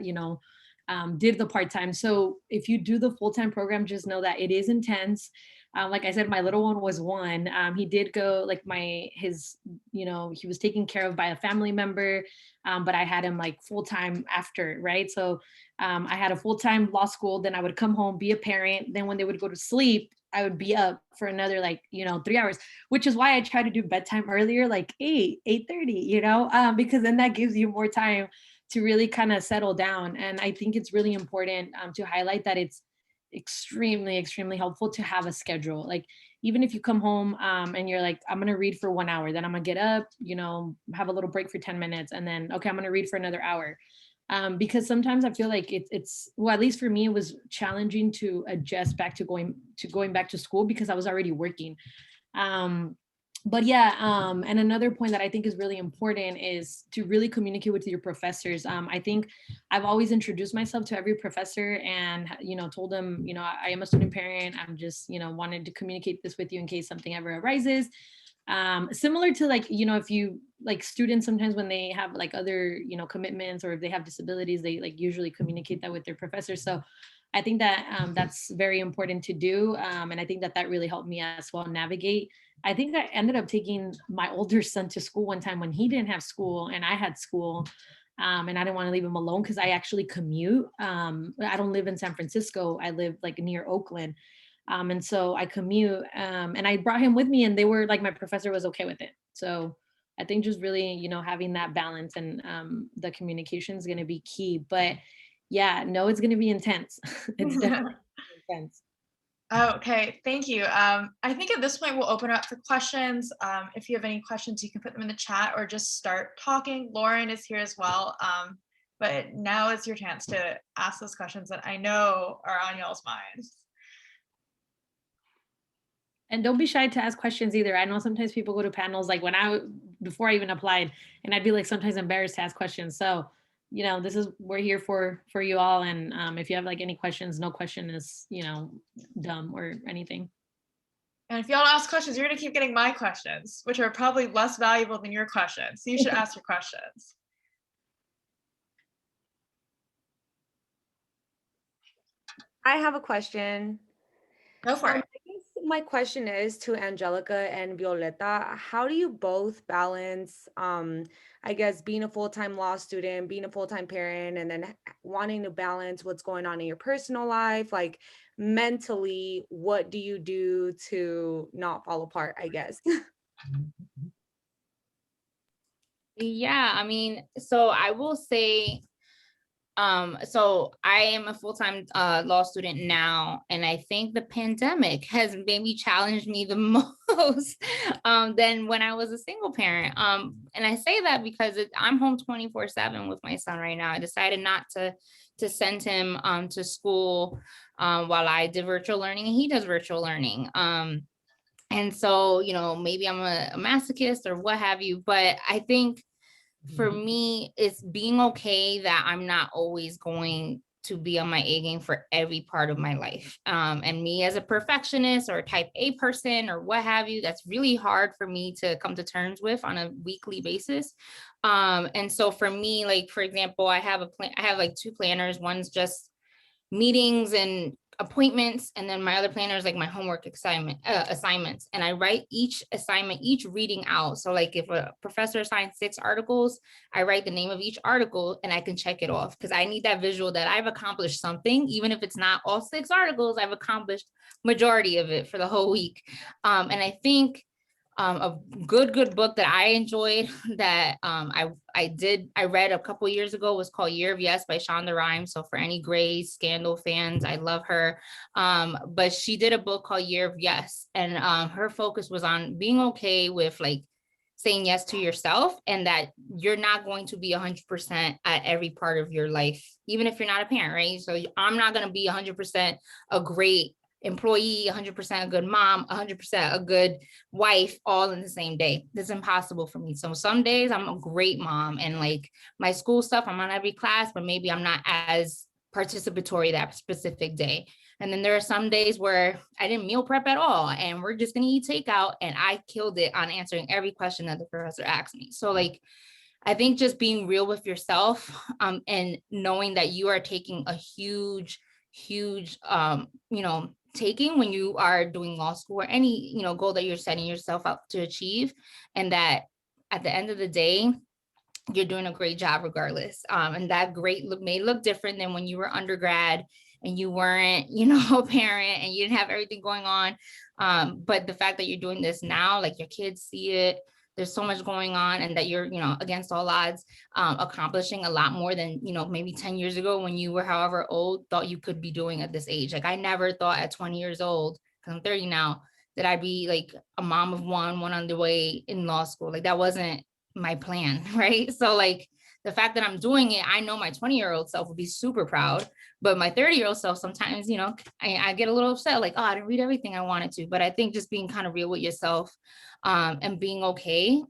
S6: did the part-time. So if you do the full-time program, just know that it is intense. Like I said, my little one was 1. He did go like he was taken care of by a family member, but I had him like full-time after, right? So I had a full-time law school, then I would come home, be a parent. Then when they would go to sleep, I would be up for another 3 hours, which is why I try to do bedtime earlier, like 8:30, because then that gives you more time to really kind of settle down. And I think it's really important to highlight that it's extremely, extremely helpful to have a schedule. Like even if you come home and you're like, I'm going to read for 1 hour, then I'm going to get up, have a little break for 10 minutes. And then, okay, I'm going to read for another hour. Because sometimes I feel like it's well, at least for me, it was challenging to adjust back to going back to school because I was already working. But yeah, and another point that I think is really important is to really communicate with your professors. I think I've always introduced myself to every professor and, told them, I am a student parent. I'm just, wanted to communicate this with you in case something ever arises. Similar to like, if you like students, sometimes when they have like other, commitments, or if they have disabilities, they like usually communicate that with their professors. So I think that that's very important to do. And I think that really helped me as well navigate. I think I ended up taking my older son to school one time when he didn't have school and I had school. And I didn't want to leave him alone because I actually commute. I don't live in San Francisco. I live like near Oakland. And so I commute and I brought him with me, and they were like, my professor was okay with it. So I think just really, having that balance and the communication is going to be key. But yeah, no, it's going to be intense. It's definitely intense.
S1: Okay, thank you. I think at this point we'll open up for questions. If you have any questions, you can put them in the chat or just start talking. Lauren is here as well. But now is your chance to ask those questions that I know are on y'all's minds.
S6: And don't be shy to ask questions either. I know sometimes people go to panels like before I even applied, and I'd be like sometimes embarrassed to ask questions. So, we're here for you all. And if you have like any questions, no question is, dumb or anything.
S1: And if y'all ask questions, you're gonna keep getting my questions, which are probably less valuable than your questions. So you should ask your questions.
S7: I have a question.
S1: Go for it.
S7: I guess my question is to Angelica and Violeta. How do you both balance, I guess, being a full-time law student, being a full-time parent, and then wanting to balance what's going on in your personal life? Like mentally, what do you do to not fall apart, I guess?
S5: Yeah, I mean, so I will say, so I am a full-time law student now, and I think the pandemic has maybe challenged me the most than when I was a single parent. And I say that because I'm home 24/7 with my son right now. I decided not to send him to school while I did virtual learning and he does virtual learning. And so, maybe I'm a masochist or what have you, but I think for me, it's being okay that I'm not always going to be on my A game for every part of my life. And me as a perfectionist or type A person or what have you, that's really hard for me to come to terms with on a weekly basis. And so for me, like, for example, I have like 2 planners. One's just meetings and appointments, and then my other planner is like my homework assignments, and I write each assignment, each reading out. So like if a professor assigns 6 articles, I write the name of each article and I can check it off, because I need that visual that I've accomplished something. Even if it's not all 6 articles, I've accomplished majority of it for the whole week. And I think A good book that I enjoyed that I read a couple years ago was called Year of Yes by Shonda Rhimes. So for any Grey's Scandal fans, I love her. But she did a book called Year of Yes, and her focus was on being okay with like saying yes to yourself, and that you're not going to be 100% at every part of your life, even if you're not a parent, right? So I'm not going to be 100% a great employee, 100% a good mom, 100% a good wife, all in the same day. That's impossible for me. So some days I'm a great mom, and like my school stuff, I'm on every class, but maybe I'm not as participatory that specific day. And then there are some days where I didn't meal prep at all, and we're just gonna eat takeout, and I killed it on answering every question that the professor asked me. So like, I think just being real with yourself, and knowing that you are taking a huge, taking when you are doing law school or any, goal that you're setting yourself up to achieve, and that at the end of the day, you're doing a great job regardless. And that may look different than when you were undergrad and you weren't, a parent and you didn't have everything going on. But the fact that you're doing this now, like your kids see it, there's so much going on, and that you're, against all odds, accomplishing a lot more than, maybe 10 years ago when you were however old thought you could be doing at this age. Like I never thought at 20 years old, because I'm 30 now, that I'd be like a mom of one on the way in law school. Like that wasn't my plan, right? So like the fact that I'm doing it, I know my 20-year-old self would be super proud, but my 30-year-old self sometimes, I get a little upset, like, oh, I didn't read everything I wanted to. But I think just being kind of real with yourself, and being okay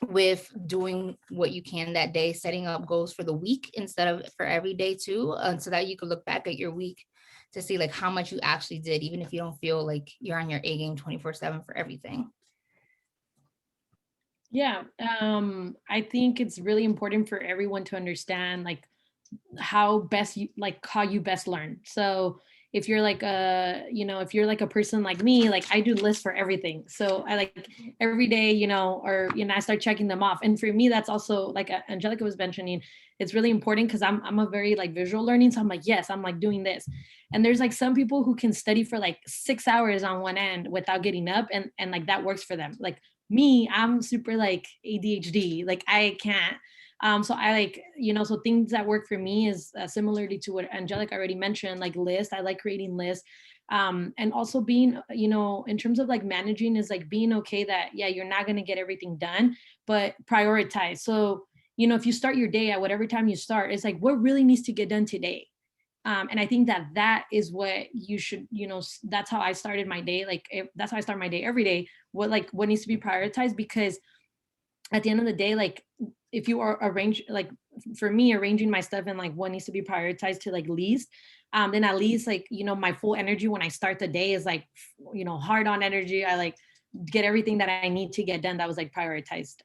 S5: with doing what you can that day, setting up goals for the week instead of for every day too, so that you can look back at your week to see like how much you actually did, even if you don't feel like you're on your A game 24/7 for everything.
S6: Yeah, I think it's really important for everyone to understand like how you best learn. So if you're like if you're like a person like me, like I do lists for everything. So I like every day, I start checking them off. And for me, that's also like Angelica was mentioning, it's really important because I'm a very like visual learning. So I'm like, yes, I'm like doing this. And there's like some people who can study for like 6 hours on one end without getting up, and like that works for them. Like me, I'm super like ADHD, like I can't. So I like, so things that work for me is similarly to what Angelica already mentioned, like lists. I like creating lists. And also being, in terms of like managing is like being okay that, yeah, you're not going to get everything done, but prioritize. So, if you start your day at whatever time you start, it's like, what really needs to get done today? And I think that is what you should, that's how I started my day. Like, that's how I start my day every day. What needs to be prioritized, because at the end of the day, like if you are for me, arranging my stuff and like what needs to be prioritized to like least, then at least like, my full energy when I start the day is like, hard on energy. I like get everything that I need to get done that was like prioritized.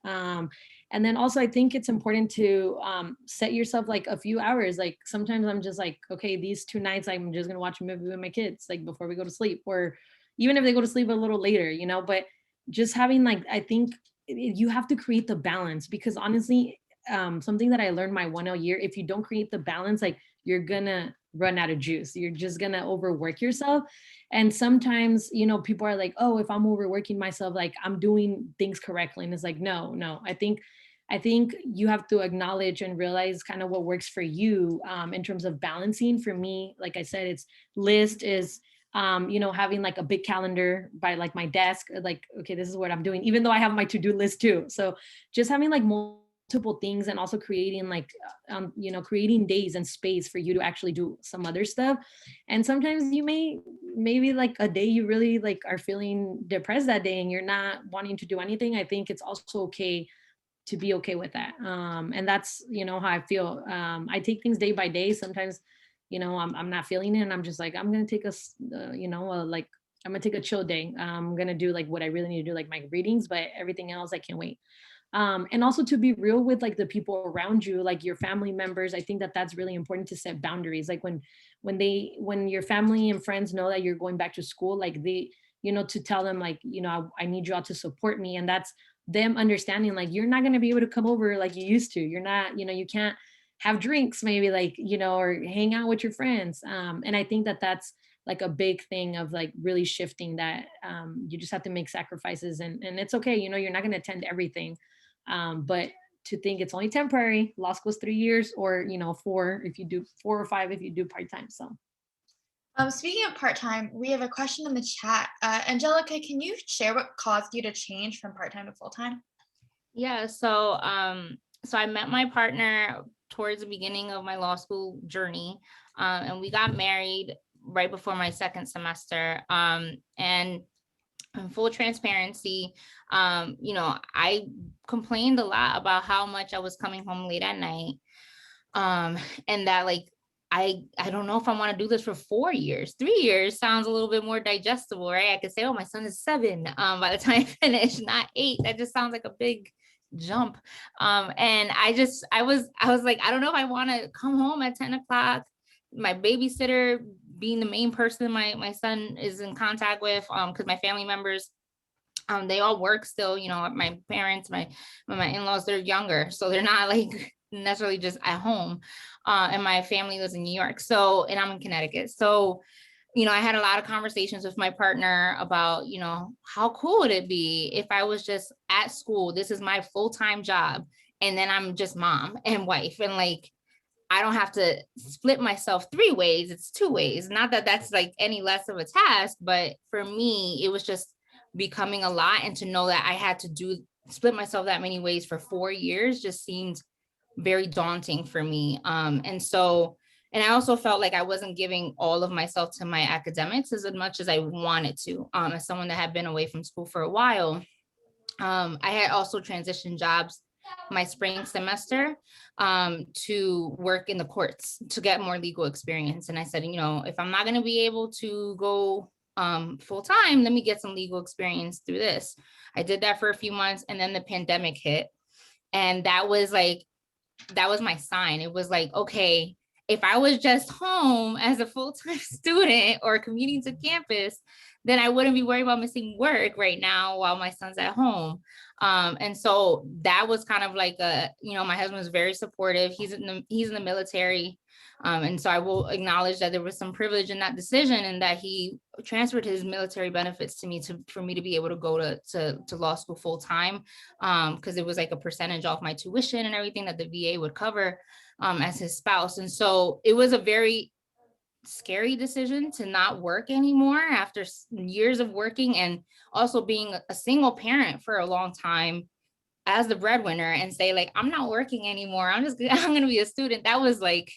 S6: And then also I think it's important to set yourself like a few hours. Like sometimes I'm just like, okay, these 2 nights, I'm just gonna watch a movie with my kids, like before we go to sleep, or even if they go to sleep a little later, but just having like, I think you have to create the balance, because honestly, something that I learned my 1L year, if you don't create the balance, like you're gonna run out of juice. You're just gonna overwork yourself. And sometimes, people are like, oh, if I'm overworking myself, like I'm doing things correctly. And it's like, no, I think you have to acknowledge and realize kind of what works for you, in terms of balancing. For me, like I said, it's list is, having like a big calendar by like my desk, like, okay, this is what I'm doing, even though I have my to-do list too. So just having like multiple things, and also creating like, creating days and space for you to actually do some other stuff. And sometimes maybe like a day you really like are feeling depressed that day and you're not wanting to do anything. I think it's also okay to be okay with that. And that's, how I feel. I take things day by day. Sometimes, I'm not feeling it, and I'm just like, I'm going to take I'm going to take a chill day. I'm going to do like what I really need to do, like my readings, but everything else I can't wait. And also to be real with like the people around you, like your family members. I think that that's really important to set boundaries. Like when your family and friends know that you're going back to school, like they, to tell them like, I need you all to support me. And that's them understanding like, you're not going to be able to come over like you used to. You're not, you can't have drinks maybe, like, or hang out with your friends. And I think that that's like a big thing of like really shifting that. You just have to make sacrifices, and it's okay. You know, you're not going to attend everything, but to think it's only temporary. Law school's 3 years, or, you know, 4 if you do 4 or 5 if you do part-time. So
S1: Speaking of part-time, we have a question in the chat. Angelica, can you share what caused you to change from part-time to full-time?
S5: Yeah, so so I met my partner towards the beginning of my law school journey, and we got married right before my second semester. And in full transparency, you know, I complained a lot about how much I was coming home late at night, and that like I don't know if I want to do this for 4 years. 3 years sounds a little bit more digestible, right? I could say, oh, my son is 7 by the time I finish, not 8. That just sounds like a big jump. And I was like, I don't know if I want to come home at 10 o'clock. My babysitter being the main person my son is in contact with, because my family members, they all work still, you know, my parents, my in-laws, they're younger, so they're not like necessarily just at home. And my family lives in New York, so, and I'm in Connecticut. So, you know, I had a lot of conversations with my partner about, you know, how cool would it be if I was just at school, this is my full-time job, and then I'm just mom and wife, and like, I don't have to split myself 3 ways, it's 2 ways. Not that that's like any less of a task, but for me, it was just becoming a lot. And to know that I had to split myself that many ways for 4 years just seemed very daunting for me. And I also felt like I wasn't giving all of myself to my academics as much as I wanted to. As someone that had been away from school for a while, I had also transitioned jobs my spring semester to work in the courts to get more legal experience. And I said, you know, if I'm not going to be able to go full time, let me get some legal experience through this. I did that for a few months, and then the pandemic hit. And that was my sign. It was like, okay, if I was just home as a full-time student or commuting to campus, then I wouldn't be worried about missing work right now while my son's at home. And so that was kind of like my husband was very supportive. He's in the military. And so I will acknowledge that there was some privilege in that decision, and that he transferred his military benefits to me for me to be able to go to law school full time, because it was like a percentage off my tuition and everything that the VA would cover as his spouse. And so it was a very scary decision to not work anymore after years of working, and also being a single parent for a long time as the breadwinner, and say like, I'm not working anymore, I'm going to be a student. That was like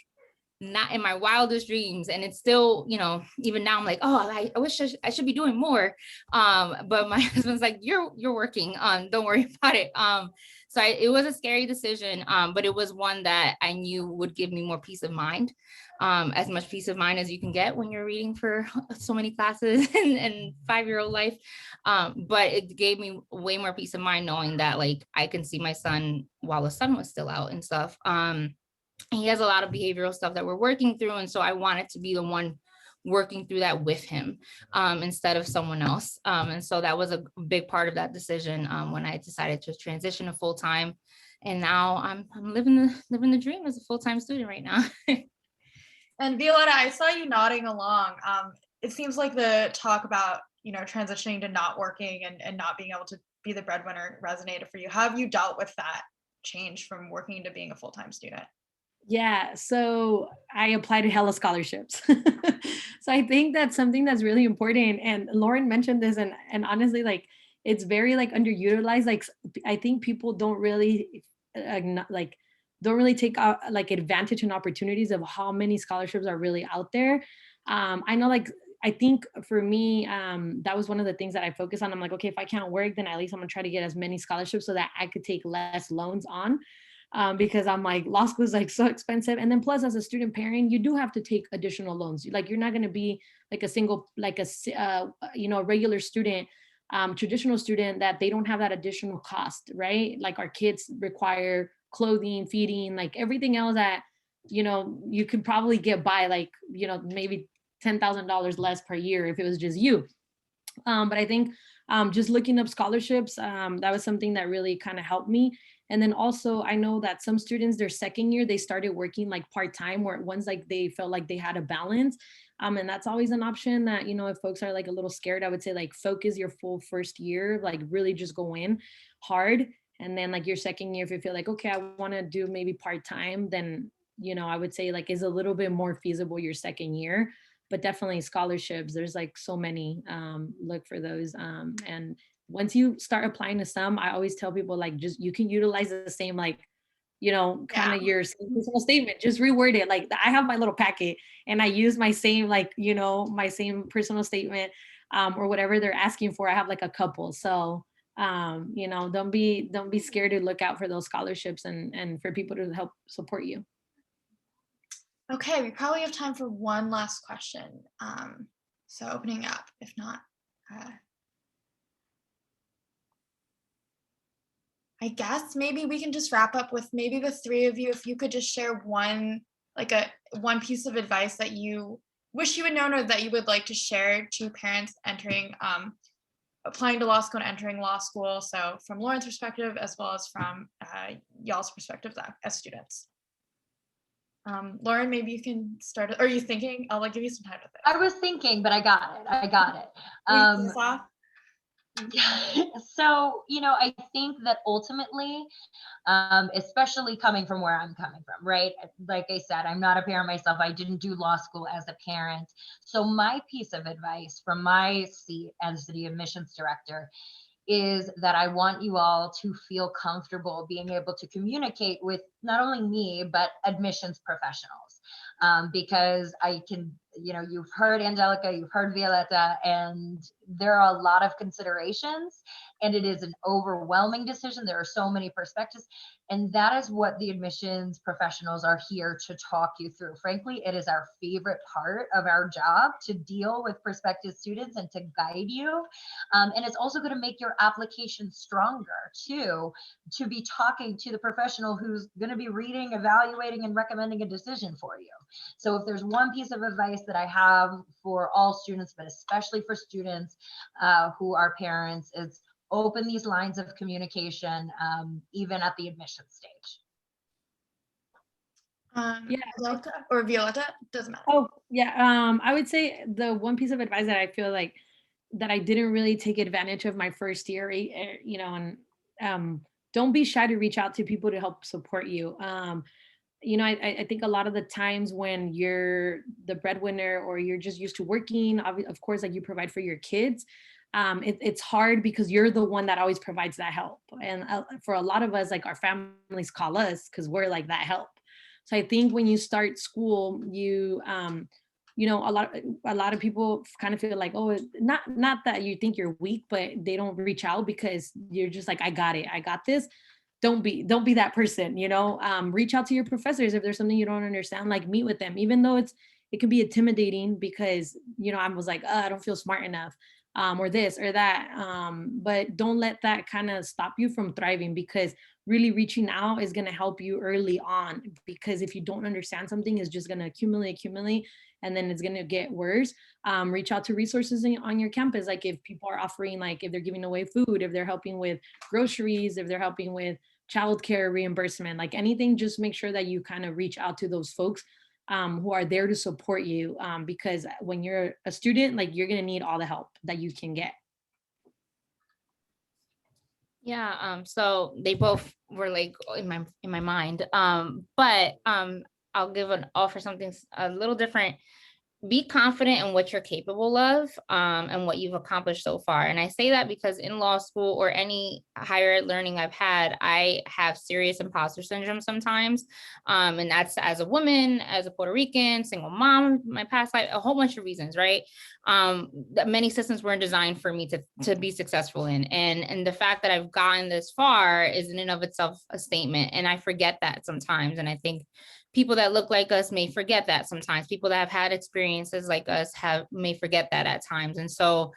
S5: not in my wildest dreams. And it's still, you know, even now I'm like, oh, I wish I should be doing more. But my husband's like, you're working, don't worry about it. So it was a scary decision, but it was one that I knew would give me more peace of mind, as much peace of mind as you can get when you're reading for so many classes and 5-year-old life. But it gave me way more peace of mind knowing that like I can see my son while the sun was still out and stuff. He has a lot of behavioral stuff that we're working through. And so I wanted to be the one working through that with him, instead of someone else. And so that was a big part of that decision when I decided to transition to full-time. And now I'm living the dream as a full-time student right now.
S1: And Violeta, I saw you nodding along. It seems like the talk about, you know, transitioning to not working and not being able to be the breadwinner resonated for you. How have you dealt with that change from working to being a full-time student?
S6: yeah, so I applied to hella scholarships. So I think that's something that's really important. And Lauren mentioned this, and honestly, like it's very like underutilized. Like I think people don't really don't really take out like advantage and opportunities of how many scholarships are really out there. I know, like I think for me, that was one of the things that I focus on. I'm like, okay, if I can't work, then at least I'm gonna try to get as many scholarships so that I could take less loans on. Because I'm like, law school is like so expensive. And then plus as a student parent, you do have to take additional loans. Like you're not going to be like a regular student, traditional student, that they don't have that additional cost, right? Like our kids require clothing, feeding, like everything else that, you know, you could probably get by like, you know, maybe $10,000 less per year if it was just you. But I think just looking up scholarships, that was something that really kind of helped me. And then also I know that some students, their second year, they started working like part-time, or once like they felt like they had a balance. And that's always an option that, if folks are like a little scared, I would say like focus your full first year, like really just go in hard. And then like your second year, if you feel like, okay, I want to do maybe part-time, then, I would say like is a little bit more feasible your second year, but definitely scholarships. There's like so many, look for those. And once you start applying to some, I always tell people like, just, you can utilize the same, like, kind of your personal statement, just reword it. Like I have my little packet and I use my same, like, my same personal statement, or whatever they're asking for. I have like a couple. So, don't be scared to look out for those scholarships and for people to help support you.
S1: Okay, we probably have time for one last question. So opening up, if not, I guess maybe we can just wrap up with maybe the three of you, if you could just share one piece of advice that you wish you had known or that you would like to share to parents entering, applying to law school and entering law school. So from Lauren's perspective, as well as from y'all's perspective as students. Lauren, maybe you can start. Are you thinking? I'll give you some time with it.
S3: I was thinking, but I got it. So, I think that ultimately, especially coming from where I'm coming from, right? Like I said, I'm not a parent myself. I didn't do law school as a parent. So my piece of advice from my seat as the admissions director is that I want you all to feel comfortable being able to communicate with not only me, but admissions professionals. Because I can, you've heard Angelica, you've heard Violeta, and there are a lot of considerations, and it is an overwhelming decision. There are so many perspectives, and that is what the admissions professionals are here to talk you through. Frankly, it is our favorite part of our job, to deal with prospective students and to guide you. And it's also going to make your application stronger too, to be talking to the professional who's going to be reading, evaluating, and recommending a decision for you. So if there's one piece of advice that I have for all students, but especially for students who are parents, is open these lines of communication, even at the admission stage.
S1: Angelica or Violeta, doesn't matter.
S6: Oh, yeah. I would say the one piece of advice that I feel like that I didn't really take advantage of my first year, and don't be shy to reach out to people to help support you. I think a lot of the times when you're the breadwinner or you're just used to working, of course, like you provide for your kids, it's hard because you're the one that always provides that help. And for a lot of us, like our families call us because we're like that help. So I think when you start school, a lot of people kind of feel like, oh, not that you think you're weak, but they don't reach out because you're just like, I got it, I got this. Don't be that person, reach out to your professors. If there's something you don't understand, like meet with them, even though it can be intimidating because, I was like, I don't feel smart enough, or this or that. But don't let that kind of stop you from thriving, because really reaching out is going to help you early on, because if you don't understand something, it's just going to accumulate, and then it's going to get worse. Reach out to resources on your campus. Like if people are offering, like if they're giving away food, if they're helping with groceries, if they're helping with childcare reimbursement, like anything, just make sure that you kind of reach out to those folks who are there to support you. Because when you're a student, like you're going to need all the help that you can get.
S5: Yeah, so they both were like in my mind, but I'll offer something a little different. Be confident in what you're capable of, and what you've accomplished so far. And I say that because in law school or any higher ed learning I've had, I have serious imposter syndrome sometimes. And that's as a woman, as a Puerto Rican, single mom, my past life, a whole bunch of reasons, right? That many systems weren't designed for me to be successful in. And the fact that I've gotten this far is in and of itself a statement. And I forget that sometimes. And I think people that look like us may forget that sometimes. People that have had experiences like us may forget that at times. And so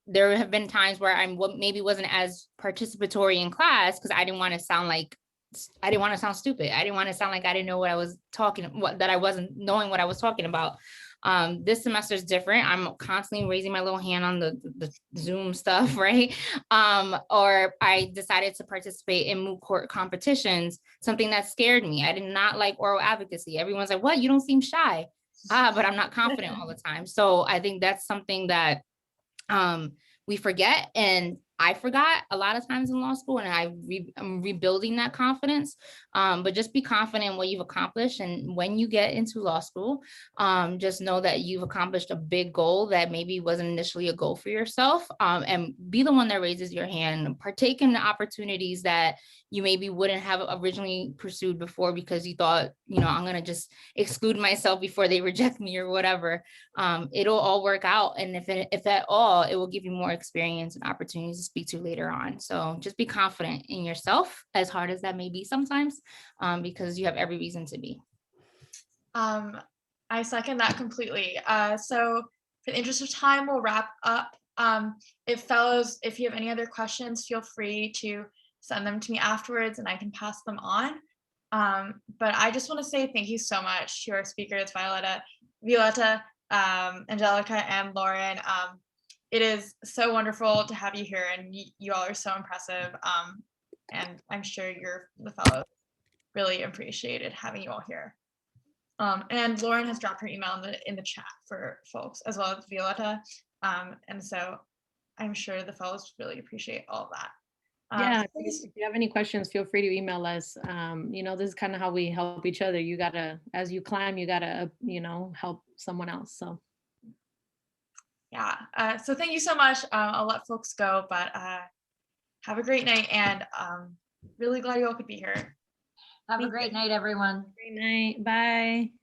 S5: there have been times where I maybe wasn't as participatory in class because I didn't want to sound stupid. I didn't want to sound like I didn't know what I was that I wasn't knowing what I was talking about. This semester is different. I'm constantly raising my little hand on the Zoom stuff, right? Or I decided to participate in moot court competitions, something that scared me. I did not like oral advocacy. Everyone's like, what? You don't seem shy. but I'm not confident all the time. So I think that's something that we forget, and I forgot a lot of times in law school, and I'm rebuilding that confidence. But just be confident in what you've accomplished. And when you get into law school, just know that you've accomplished a big goal that maybe wasn't initially a goal for yourself, and be the one that raises your hand, partake in the opportunities that you maybe wouldn't have originally pursued before because you thought, I'm going to just exclude myself before they reject me or whatever. It'll all work out. And if at all, it will give you more experience and opportunities to speak to later on. So just be confident in yourself, as hard as that may be sometimes, because you have every reason to be.
S1: I second that completely. So for the interest of time, we'll wrap up. If you have any other questions, feel free to send them to me afterwards and I can pass them on. But I just want to say thank you so much to our speakers, Violeta, Angelica, and Lauren. It is so wonderful to have you here, and you all are so impressive. And I'm sure the fellows really appreciated having you all here. And Lauren has dropped her email in the chat for folks, as well as Violeta. And so I'm sure the fellows really appreciate all of that.
S6: Yeah, if you have any questions, feel free to email us. This is kind of how we help each other. You gotta, as you climb, you gotta, help someone else. So.
S1: Yeah, so thank you so much. I'll let folks go, but have a great night, and really glad you all could be here.
S3: Have a great night, everyone.
S6: Great night. Bye.